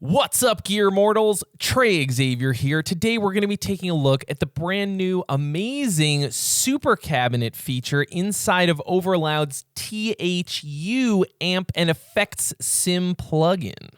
What's up, Gear Mortals? Trey Xavier here. Today we're going to be taking a look at the brand new amazing Super Cabinet feature inside of Overloud's THU amp and effects sim plugin.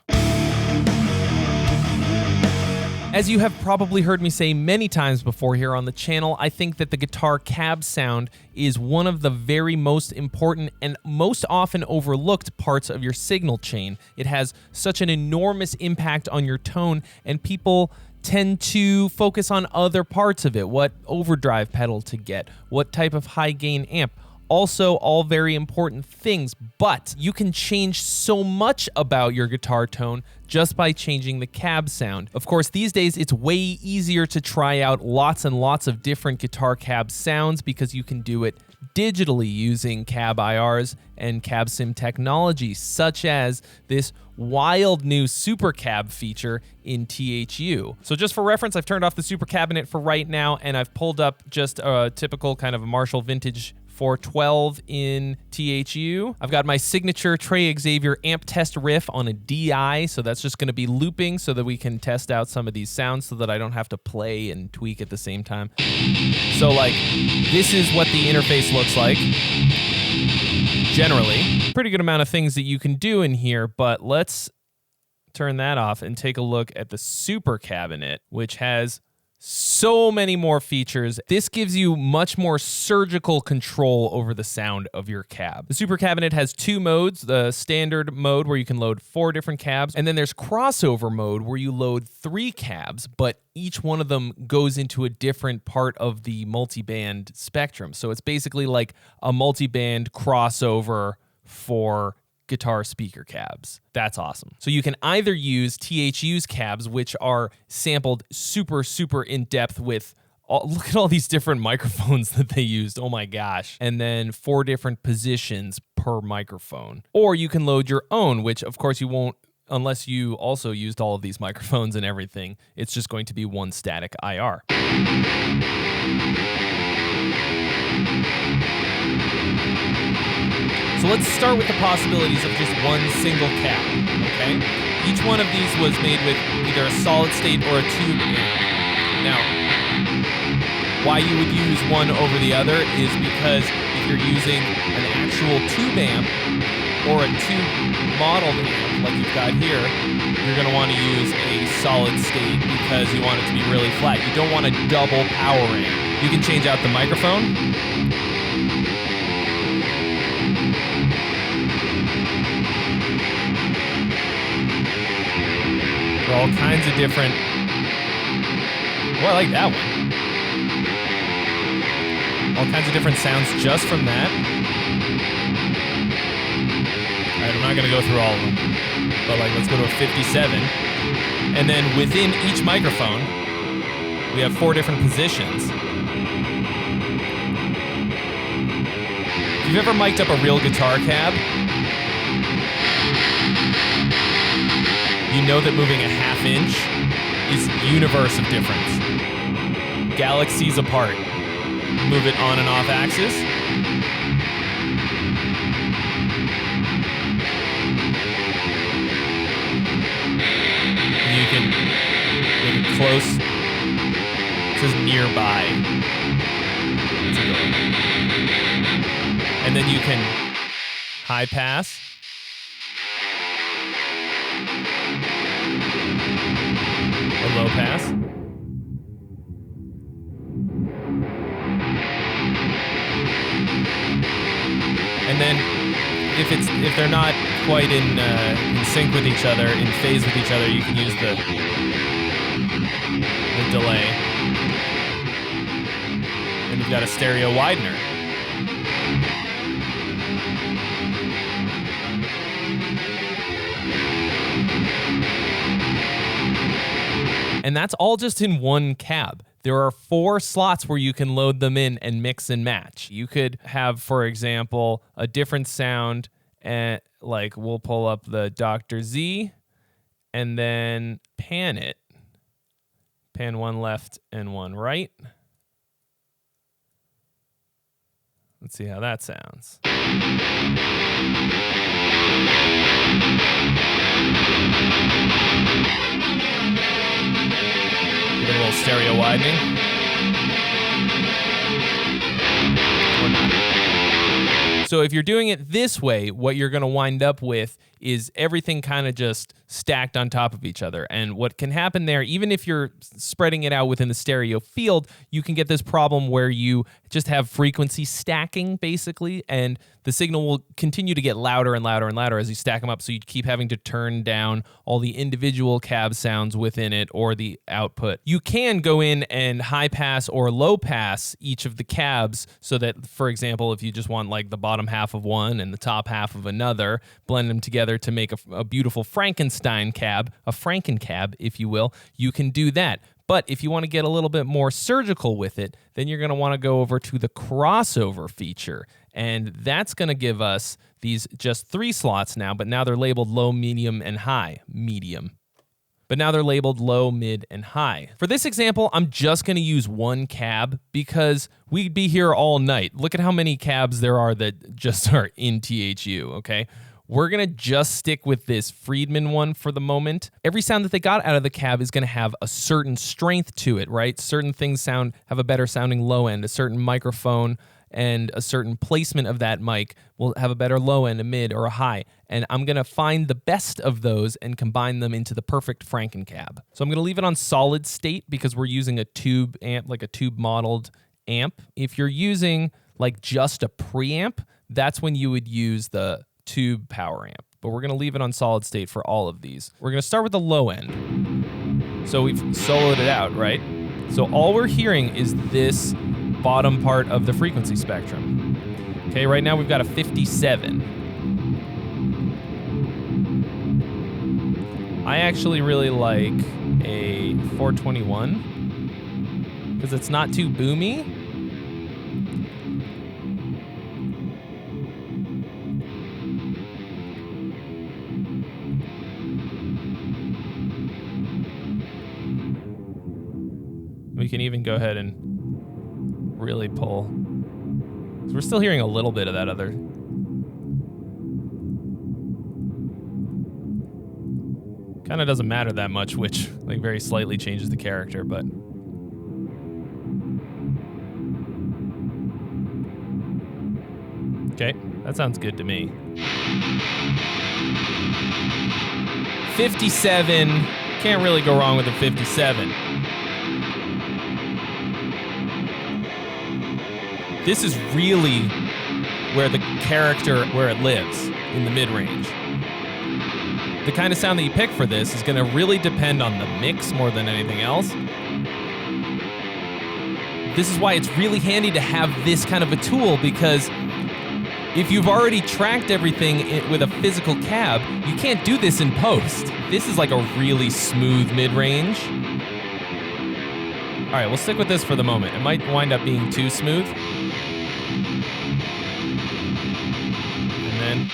As you have probably heard me say many times before here on the channel, I think that the guitar cab sound is one of the very most important and most often overlooked parts of your signal chain. It has such an enormous impact on your tone, and people tend to focus on other parts of it. What overdrive pedal to get, what type of high gain amp. Also, all very important things, but you can change so much about your guitar tone just by changing the cab sound. Of course, these days it's way easier to try out lots and lots of different guitar cab sounds because you can do it digitally using cab IRs and cab sim technology, such as this wild new Super Cab feature in THU. So just for reference, I've turned off the Super Cabinet for right now, and I've pulled up just a typical kind of a Marshall vintage 412 in THU. I've got my signature Trey Xavier amp test riff on a DI, so that's just going to be looping so that we can test out some of these sounds so that I don't have to play and tweak at the same time. So like, this is what the interface looks like. Generally, pretty good amount of things that you can do in here, but let's turn that off and take a look at the Super Cabinet, which has so many more features. This gives you much more surgical control over the sound of your cab. The Super Cabinet has two modes, the standard mode where you can load 4 different cabs, and then there's crossover mode where you load 3 cabs, but each one of them goes into a different part of the multi-band spectrum. So it's basically like a multi-band crossover for guitar speaker cabs. That's awesome. So you can either use THU's cabs, which are sampled super in depth with, look at all these different microphones that they used. Oh my gosh. And then 4 different positions per microphone. Or you can load your own, which of course you won't unless you also used all of these microphones and everything. It's just going to be one static IR. So let's start with the possibilities of just one single cab, okay? Each one of these was made with either a solid state or a tube amp. Now, why you would use one over the other is because if you're using an actual tube amp or a tube modeled amp like you've got here, you're gonna wanna use a solid state because you want it to be really flat. You don't want a double power amp. You can change out the microphone. All kinds of different. Well, I like that one. All kinds of different sounds just from that. All right, I'm not gonna go through all of them, but like, let's go to a 57. And then within each microphone, we have 4 different positions. If you've ever mic'd up a real guitar cab, you know that moving a ½ inch is universe of difference. Galaxies apart. Move it on and off axis. And you can make it close. It says nearby. And then you can high pass. Low pass. And then if they're not quite in sync with each other, in phase with each other, you can use the delay. And you've got a stereo widener. And that's all just in one cab. There are 4 slots where you can load them in and mix and match. You could have, for example, a different sound, and like we'll pull up the Dr. Z and then pan it. Pan one left and one right. Let's see how that sounds. stereo widening. Or not. So if you're doing it this way, what you're going to wind up with is everything kind of just stacked on top of each other. And what can happen there, even if you're spreading it out within the stereo field, you can get this problem where you just have frequency stacking, basically, and the signal will continue to get louder and louder and louder as you stack them up, so you keep having to turn down all the individual cab sounds within it or the output. You can go in and high pass or low pass each of the cabs so that, for example, if you just want like the bottom half of one and the top half of another, blend them together to make a beautiful Frankenstein cab, a Frankencab, if you will, you can do that. But if you want to get a little bit more surgical with it, then you're going to want to go over to the crossover feature. And that's going to give us these just 3 slots now, but now they're labeled low, medium, and high. Medium. But now they're labeled low, mid, and high. For this example, I'm just going to use one cab because we'd be here all night. Look at how many cabs there are that just are in THU, okay? We're going to just stick with this Friedman one for the moment. Every sound that they got out of the cab is going to have a certain strength to it, right? Certain things have a better sounding low end. A certain microphone and a certain placement of that mic will have a better low end, a mid, or a high. And I'm going to find the best of those and combine them into the perfect Frankencab. So I'm going to leave it on solid state because we're using a tube amp, like a tube modeled amp. If you're using like just a preamp, that's when you would use the tube power amp, but we're going to leave it on solid state for all of these. We're going to start with the low end. So we've soloed it out, right? So all we're hearing is this bottom part of the frequency spectrum. Okay, right now we've got a 57. I actually really like a 421 because it's not too boomy. We can even go ahead and really pull. So we're still hearing a little bit of that other. Kind of doesn't matter that much, which like very slightly changes the character, but. Okay, that sounds good to me. 57, can't really go wrong with a 57. This is really where the character, where it lives, in the mid-range. The kind of sound that you pick for this is going to really depend on the mix more than anything else. This is why it's really handy to have this kind of a tool, because if you've already tracked everything with a physical cab, you can't do this in post. This is like a really smooth mid-range. All right, we'll stick with this for the moment. It might wind up being too smooth. And then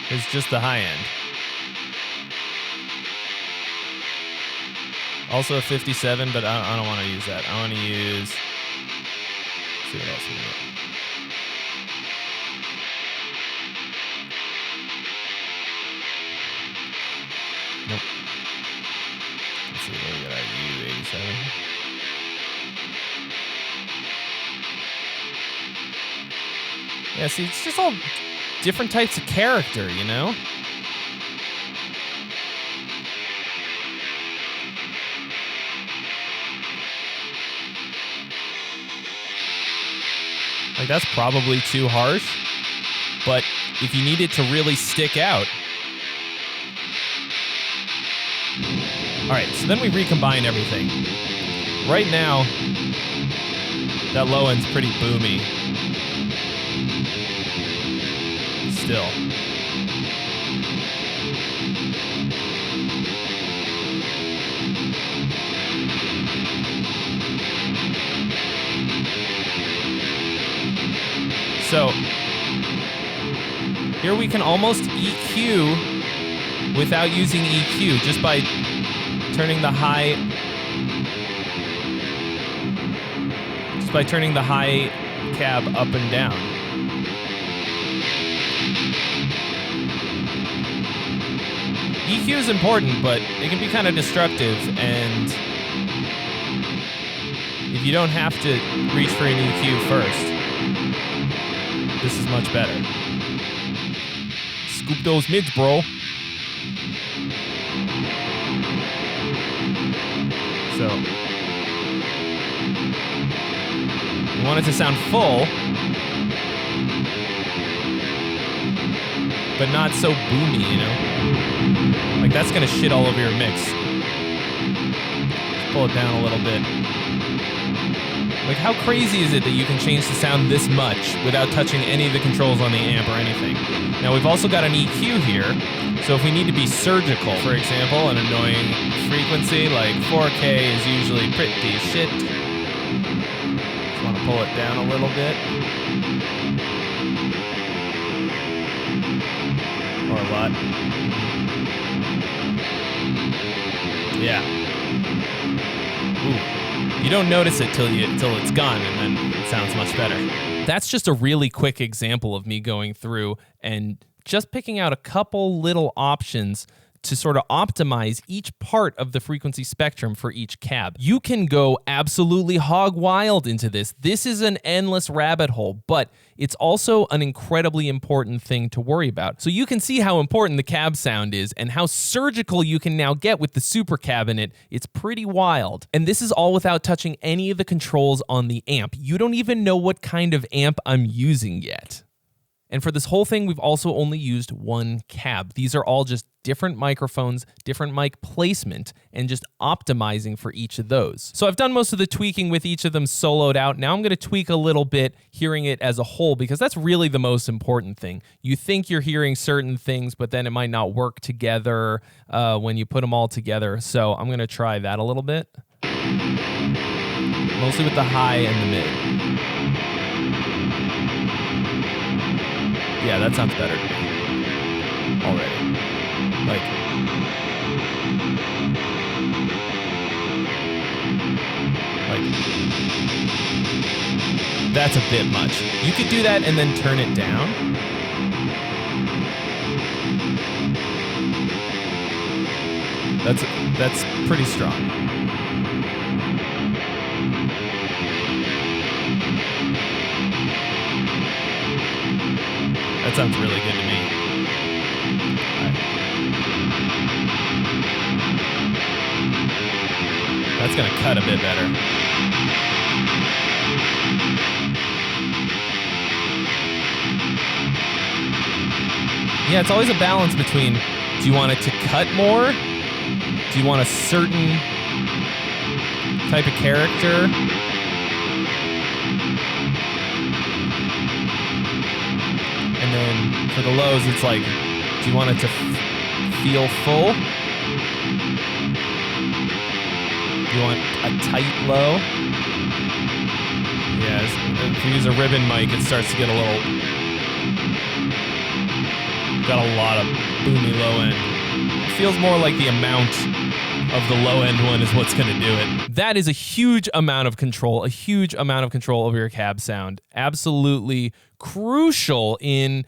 there's just the high end. Also a 57, but I don't want to use that. I want to use, let's see what else we got. Nope. Let's see what we got. U87. Yeah, see, it's just all different types of character, you know? Like, that's probably too harsh, but if you need it to really stick out. All right, so then we recombine everything. Right now, that low end's pretty boomy. Still. So here we can almost EQ without using EQ, just by turning the high cab up and down. EQ is important, but it can be kind of destructive, and if you don't have to reach for an EQ first, this is much better. Scoop those mids, bro. So, you want it to sound full, but not so boomy, you know? Like, that's gonna shit all over your mix. Let's pull it down a little bit. Like, how crazy is it that you can change the sound this much without touching any of the controls on the amp or anything? Now, we've also got an EQ here, so if we need to be surgical, for example, an annoying frequency like 4K is usually pretty shit. Just want to pull it down a little bit. Or a lot. Yeah. Ooh. You don't notice it till it's gone, and then it sounds much better. That's just a really quick example of me going through and just picking out a couple little options to sort of optimize each part of the frequency spectrum for each cab. You can go absolutely hog wild into this. This is an endless rabbit hole, but it's also an incredibly important thing to worry about. So you can see how important the cab sound is and how surgical you can now get with the Super Cabinet. It's pretty wild. And this is all without touching any of the controls on the amp. You don't even know what kind of amp I'm using yet. And for this whole thing, we've also only used one cab. These are all just different microphones, different mic placement, and just optimizing for each of those. So I've done most of the tweaking with each of them soloed out. Now I'm gonna tweak a little bit, hearing it as a whole, because that's really the most important thing. You think you're hearing certain things, but then it might not work together when you put them all together. So I'm gonna try that a little bit. Mostly with the high and the mid. Yeah, that sounds better to me already. Like, that's a bit much. You could do that and then turn it down. That's pretty strong. That sounds really good to me. Right. That's gonna cut a bit better. Yeah, it's always a balance between, do you want it to cut more? Do you want a certain type of character? And then for the lows, it's like, do you want it to feel full? Do you want a tight low? Yeah, if we use a ribbon mic, it starts to get a little... Got a lot of boomy low end. It feels more like the amount of the low end one is what's gonna do it. That is a huge amount of control over your cab sound. Absolutely crucial in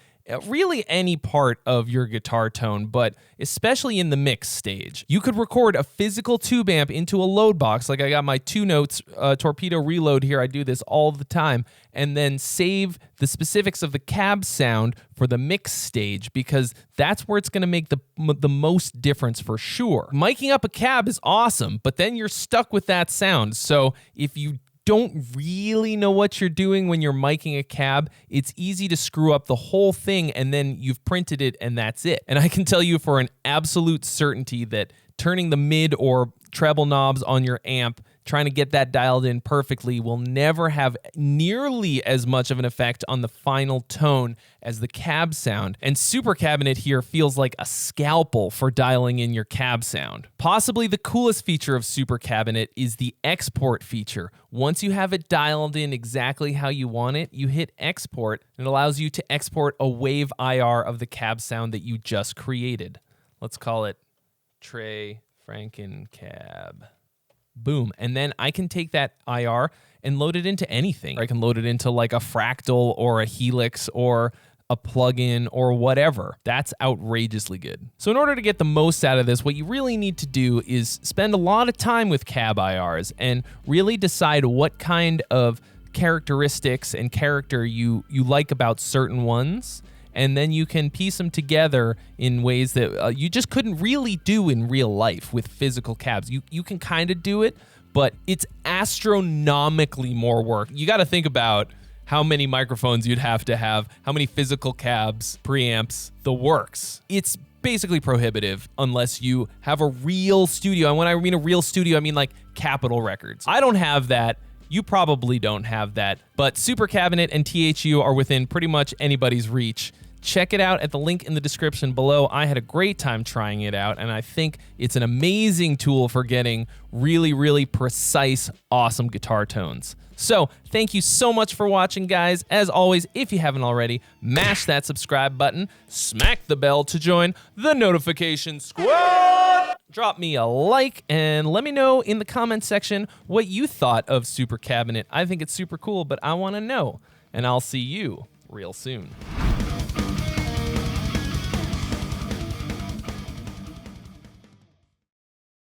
really any part of your guitar tone, but especially in the mix stage. You could record a physical tube amp into a load box, like I got my 2 notes torpedo reload here, I do this all the time, and then save the specifics of the cab sound for the mix stage, because that's where it's gonna make the most difference for sure. Miking up a cab is awesome, but then you're stuck with that sound. So if you don't really know what you're doing when you're miking a cab, it's easy to screw up the whole thing, and then you've printed it and that's it. And I can tell you for an absolute certainty that turning the mid or treble knobs on your amp, trying to get that dialed in perfectly, will never have nearly as much of an effect on the final tone as the cab sound. And Super Cabinet here feels like a scalpel for dialing in your cab sound. Possibly the coolest feature of Super Cabinet is the export feature. Once you have it dialed in exactly how you want it, you hit export, and it allows you to export a wave IR of the cab sound that you just created. Let's call it Trey Frankencab. Boom. And then I can take that IR and load it into anything. I can load it into like a fractal or a helix or a plugin or whatever. That's outrageously good. So in order to get the most out of this, what you really need to do is spend a lot of time with cab IRs and really decide what kind of characteristics and character you like about certain ones, and then you can piece them together in ways that you just couldn't really do in real life with physical cabs. You can kind of do it, but it's astronomically more work. You got to think about how many microphones you'd have to have, how many physical cabs, preamps, the works. It's basically prohibitive unless you have a real studio. And when I mean a real studio, I mean like Capitol Records. I don't have that. You probably don't have that, but SUPERCABINET and THU are within pretty much anybody's reach. Check it out at the link in the description below. I had a great time trying it out, and I think it's an amazing tool for getting really, really precise, awesome guitar tones. So thank you so much for watching, guys. As always, if you haven't already, mash that subscribe button, smack the bell to join the notification squad. Drop me a like and let me know in the comment section what you thought of SUPERCABINET. I think it's super cool, but I want to know, and I'll see you real soon.